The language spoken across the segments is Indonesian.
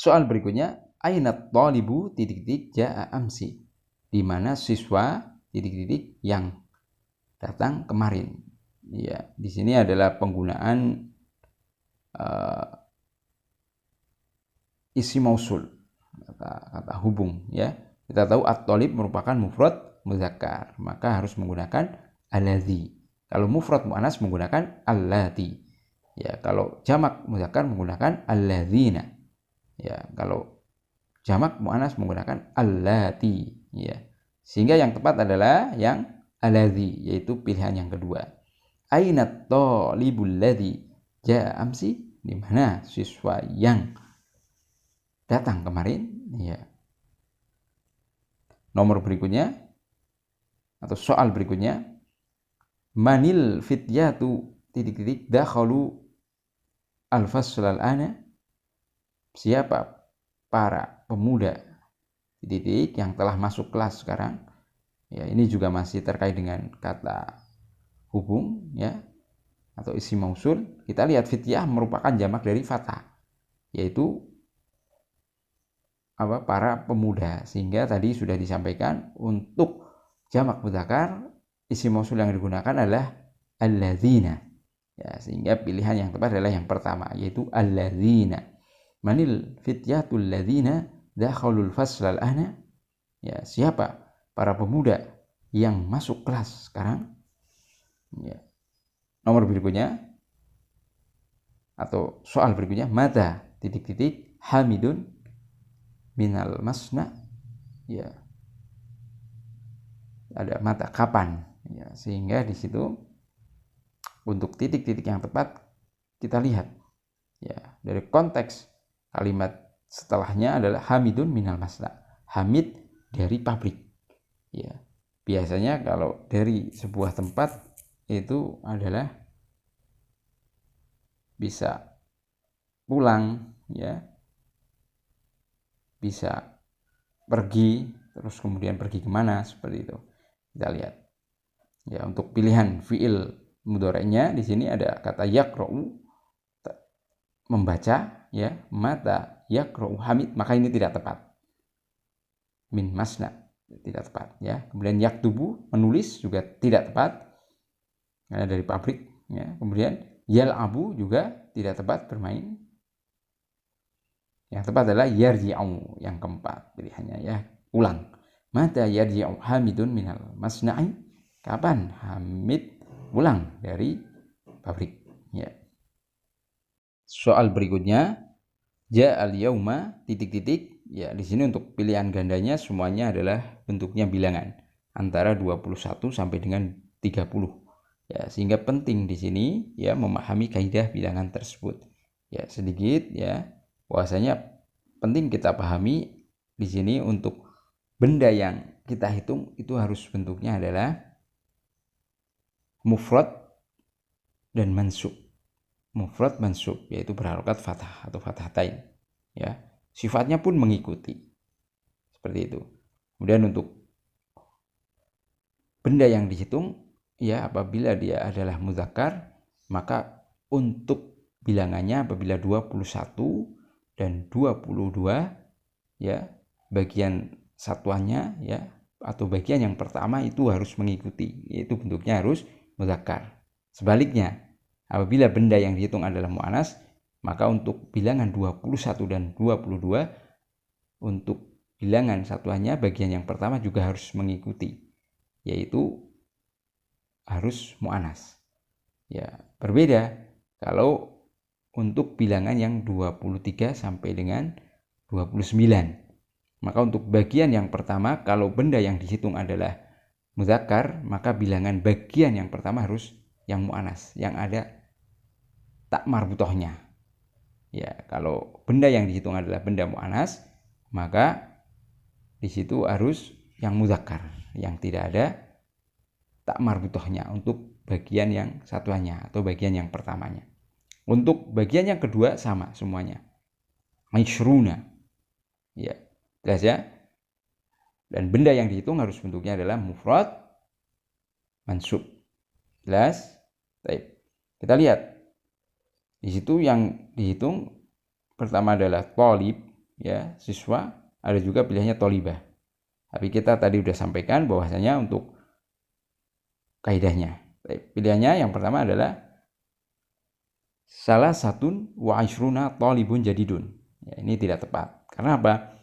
Soal berikutnya, aina thalibu titik-titik jaa amsi. Di mana siswa titik-titik yang datang kemarin. Ya, di sini adalah penggunaan isi mausul, kata hubung ya. Kita tahu at-thalib merupakan mufrad mudzakkar, maka harus menggunakan alladzi. Kalau mufrad muannas menggunakan allati. Ya, kalau jamak mudzakkar menggunakan alladzina. Ya, kalau jamak muannas menggunakan allati ya. Sehingga yang tepat adalah yang alladzi, yaitu pilihan yang kedua. Aina thalibul ladzi jaa amsi, di mana siswa yang datang kemarin ya. Nomor berikutnya atau soal berikutnya, manil fityatu titik-titik dakhalu al-fasl al-ana. Siapa para pemuda titik-titik yang telah masuk kelas sekarang. Ya, ini juga masih terkait dengan kata hubung ya atau isi mausul. Kita lihat fityah merupakan jamak dari fatah, yaitu para pemuda, sehingga tadi sudah disampaikan untuk jamak mudzakkar isi mausul yang digunakan adalah alladzina ya, sehingga pilihan yang tepat adalah yang pertama, yaitu alladzina. Manil fityatul ladzina dakhalul fasl al-ana, ya, siapa para pemuda yang masuk kelas sekarang ya. Nomor berikutnya atau soal berikutnya, mata titik-titik hamidun minal masna, ya, ada mata kapan ya, sehingga di situ untuk titik-titik yang tepat kita lihat ya dari konteks kalimat setelahnya adalah hamidun minal masna, hamid dari pabrik ya. Biasanya kalau dari sebuah tempat itu adalah bisa pulang ya, bisa pergi, terus kemudian pergi kemana, seperti itu. Kita lihat ya, untuk pilihan fiil mudhari'nya di sini ada kata yaqra'u, membaca ya, mata yaqra'u hamid, maka ini tidak tepat. Min masna tidak tepat ya. Kemudian yaktubu menulis juga tidak tepat karena dari pabrik ya. Kemudian yal'abu juga tidak tepat, bermain. Yang tepat adalah yarji'u, yang keempat pilihannya ya, ulang. Mata yarji'u hamidun minal masna'i, kapan Hamid pulang dari pabrik ya. Soal berikutnya, ja'al yauma titik-titik ya, di sini untuk pilihan gandanya semuanya adalah bentuknya bilangan antara 21 sampai dengan 30 ya, sehingga penting di sini ya memahami kaidah bilangan tersebut ya. Sedikit ya, bahwasanya penting kita pahami di sini untuk benda yang kita hitung itu harus bentuknya adalah mufrad dan mansub. Mufrad mansub yaitu berharokat fathah atau fathatain ya. Sifatnya pun mengikuti seperti itu. Kemudian untuk benda yang dihitung ya, apabila dia adalah mudzakkar, maka untuk bilangannya apabila 21 dan 22 ya, bagian satuannya ya atau bagian yang pertama itu harus mengikuti, yaitu bentuknya harus mudzakkar. Sebaliknya, apabila benda yang dihitung adalah muannas, maka untuk bilangan 21 dan 22 untuk bilangan satuannya bagian yang pertama juga harus mengikuti, yaitu harus muannas. Ya, berbeda kalau untuk bilangan yang 23 sampai dengan 29. Maka untuk bagian yang pertama, kalau benda yang dihitung adalah mudzakkar, maka bilangan bagian yang pertama harus yang muannas, yang ada tak marbutohnya. Ya, kalau benda yang dihitung adalah benda muannas, maka di situ harus yang mudzakkar, yang tidak ada tak marbutohnya untuk bagian yang satuannya atau bagian yang pertamanya. Untuk bagian yang kedua sama semuanya. Maishruna. Ya, jelas ya? Dan benda yang dihitung harus bentuknya adalah mufrad mansub. Jelas? Baik. Kita lihat. Di situ yang dihitung pertama adalah thalib ya siswa, ada juga pilihannya tolibah. Tapi kita tadi udah sampaikan bahwasanya untuk kaidahnya. Pilihannya yang pertama adalah salah satun wa ashruna talibun jadidun. Ya, ini tidak tepat. Karena apa?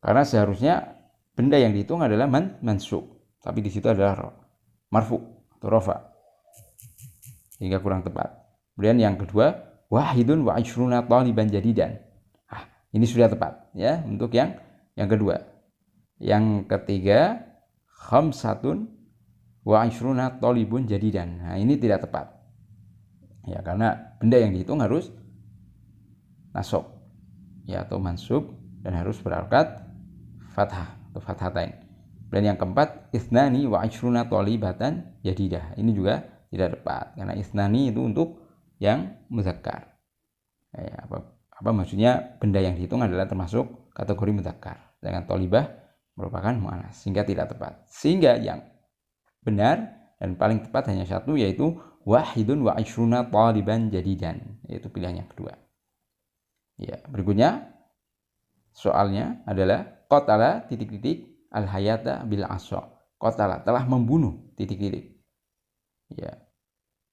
Karena seharusnya benda yang dihitung adalah mansub, tapi di situ adalah marfu atau rafa, sehingga kurang tepat. Kemudian yang kedua, wahidun wa ashruna taliban jadidan. Ini sudah tepat ya untuk yang kedua. Yang ketiga, khamsatun wa ashruna talibun jadidan. Nah, ini tidak tepat. Ya, karena benda yang dihitung harus nasab ya atau mansub dan harus berharokat fathah atau fathatain. Dan yang keempat, isnani wa ashruna talibatan jadidah. Ini juga tidak tepat karena isnani itu untuk yang muzakkar. Ya, apa maksudnya benda yang dihitung adalah termasuk kategori muzakkar, dengan talibah merupakan muannas, sehingga tidak tepat. Sehingga yang benar dan paling tepat hanya satu, yaitu wahidun wa ashruna taliban jadidan, yaitu pilihan yang kedua. Ya, berikutnya soalnya adalah qatala titik-titik al-hayata bil asa. Qatala telah membunuh titik-titik. Ya.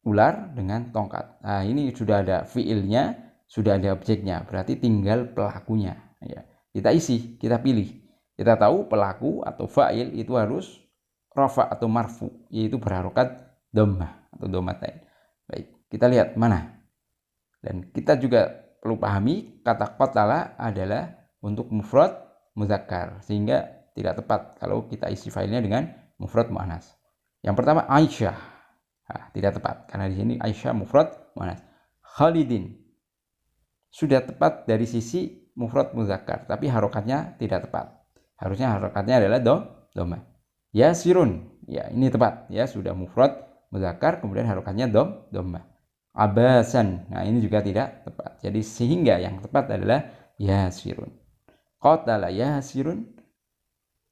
Ular dengan tongkat. Nah, ini sudah ada fiilnya, sudah ada objeknya, berarti tinggal pelakunya. Ya. Kita isi, kita pilih. Kita tahu pelaku atau fa'il itu harus rafa atau marfu, yaitu berharokat dhammah atau dhammatain. Baik, kita lihat mana. Dan kita juga perlu pahami kata qatala adalah untuk mufrad muzakkar, sehingga tidak tepat kalau kita isi failnya dengan mufrad muannas. Yang pertama Aisyah. Nah, tidak tepat karena di sini Aisyah mufrad muannas. Khalidin sudah tepat dari sisi mufrad muzakkar, tapi harokatnya tidak tepat. Harusnya harokatnya adalah dhamma. Yasirun, ya ini tepat ya, sudah mufrad muzakkar kemudian harokatnya dhamma. Abasan, nah ini juga tidak tepat. Jadi sehingga yang tepat adalah yasirun. Qatala yasirun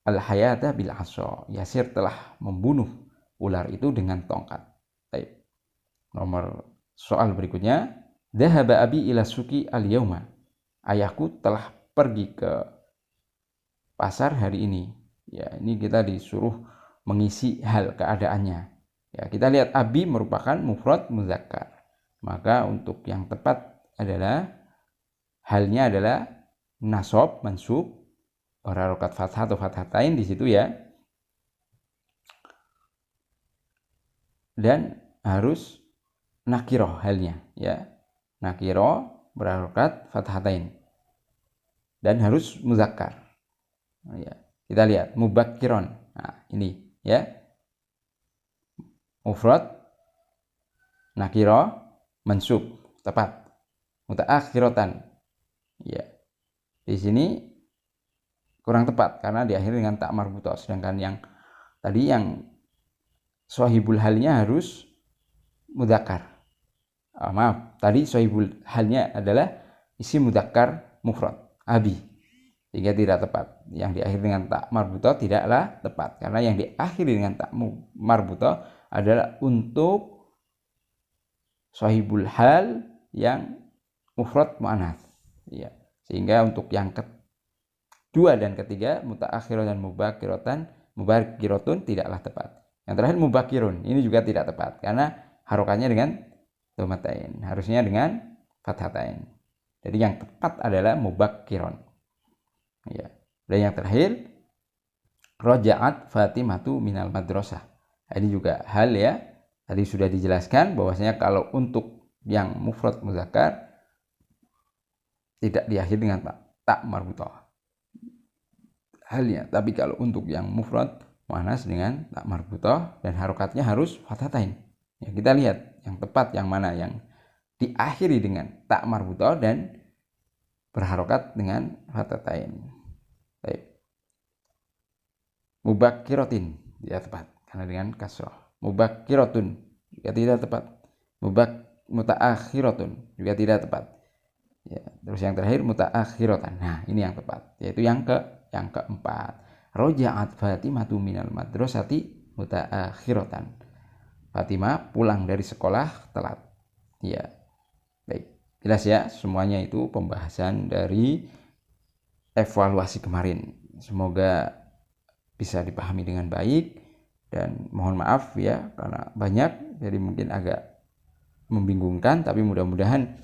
al-hayata bil asa. Yasir telah membunuh ular itu dengan tongkat. Baik. Nomor soal berikutnya, dhahaba abi ila suki al-yauma. Ayahku telah pergi ke pasar hari ini. Ya, ini kita disuruh mengisi hal keadaannya. Ya, kita lihat abi merupakan mufrad muzakkar. Maka untuk yang tepat adalah halnya adalah nasab mansub berharokat fathah atau fathatain di situ ya. Dan harus nakiroh halnya ya. Nakiroh berharokat fathatain. Dan harus muzakkar. Nah, ya. Kita lihat mubakkiron. Nah, ini ya. Mufrad nakiroh mansub tepat. Mutaakhiratan. Ya. Di sini kurang tepat karena diakhiri dengan tak marbutoh, sedangkan yang tadi yang sahibul halnya harus mudzakkar. Maaf, tadi sahibul halnya adalah isi mudzakkar mufrad abi, sehingga tidak tepat. Yang diakhiri dengan tak marbutoh tidaklah tepat karena yang diakhiri dengan tak marbutoh adalah untuk sahibul hal yang mufrad muannats ya. Sehingga untuk yang kedua dan ketiga mutaakhirah dan mubakkiratun tidaklah tepat. Yang terakhir mubakkirun, ini juga tidak tepat karena harokatnya dengan dhammatain, harusnya dengan fathatain. Jadi yang tepat adalah mubakkiron. Ya. Dan yang terakhir raja'at Fatimatu minal madrasah. Ini juga hal ya, tadi sudah dijelaskan bahwasanya kalau untuk yang mufrad muzakkar tidak diakhiri dengan tak marbutoh halnya, tapi kalau untuk yang mufrad muannas dengan tak marbutoh dan harokatnya harus fathatain. Ya, kita lihat yang tepat yang mana, yang diakhiri dengan tak marbutoh dan berharokat dengan fathatain. Baik. Mubakkiratin tidak tepat karena dengan kasroh. Mubakkiratun juga tidak tepat. Mutaakhiratun juga tidak tepat. Ya, terus yang terakhir mutaakhiratan. Nah, ini yang tepat, yaitu yang keempat. Roja'at Fatimatu minal madrasati mutaakhiratan. Fatimah pulang dari sekolah telat. Ya. Baik. Jelas ya, semuanya itu pembahasan dari evaluasi kemarin. Semoga bisa dipahami dengan baik, dan mohon maaf ya karena banyak, jadi mungkin agak membingungkan, tapi mudah-mudahan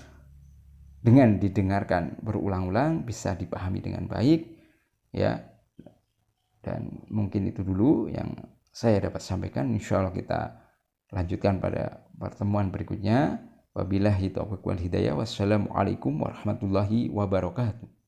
dengan didengarkan berulang-ulang bisa dipahami dengan baik ya. Dan mungkin itu dulu yang saya dapat sampaikan. Insya Allah kita lanjutkan pada pertemuan berikutnya. Wabillahi taufiq wal hidayah. Wassalamualaikum warahmatullahi wabarakatuh.